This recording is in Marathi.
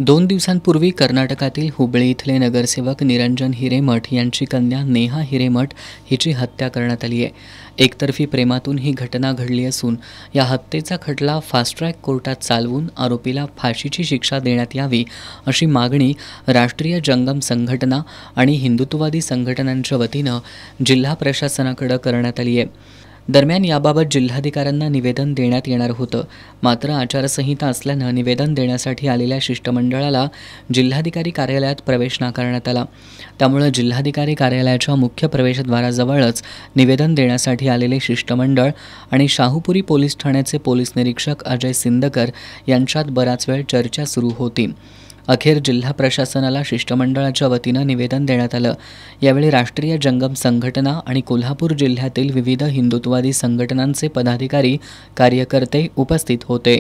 2 दिवसांपूर्वी कर्नाटकातील हुबळी इथले नगरसेवक निरंजन हिरेमठ यांची कन्या नेहा हिरेमठ हिची हत्या करण्यात आली आहे। एकतर्फी प्रेमातून ही घटना घडली असून या हत्येचा खटला फास्ट ट्रॅक कोर्टात चालवून आरोपीला फाशीची शिक्षा देण्यात यावी अशी मागणी राष्ट्रीय जंगम संघटना आणि हिंदुत्ववादी संघटनांच्या वतीनं जिल्हा प्रशासनाकडे करण्यात आली आहे। दरम्यान याबाबत जिल्हाधिकाऱ्यांना निवेदन देण्यात येणार होतं, मात्र आचारसंहिता असल्यानं निवेदन देण्यासाठी आलेल्या शिष्टमंडळाला जिल्हाधिकारी कार्यालयात प्रवेश नाकारण्यात आला। त्यामुळे जिल्हाधिकारी कार्यालयाच्या मुख्य प्रवेशद्वाराजवळच निवेदन देण्यासाठी आलेले शिष्टमंडळ आणि शाहूपुरी पोलीस ठाण्याचे पोलीस निरीक्षक अजय सिंदकर यांच्यात बराच वेळ चर्चा सुरू होती। अखेर जिल्हा प्रशासनाला शिष्टमंडळाच्या वतीनं निवेदन देण्यात आलं। यावेळी राष्ट्रीय जंगम संघटना आणि कोल्हापूर जिल्ह्यातील विविध हिंदुत्ववादी संघटनांचे पदाधिकारी कार्यकर्ते उपस्थित होते।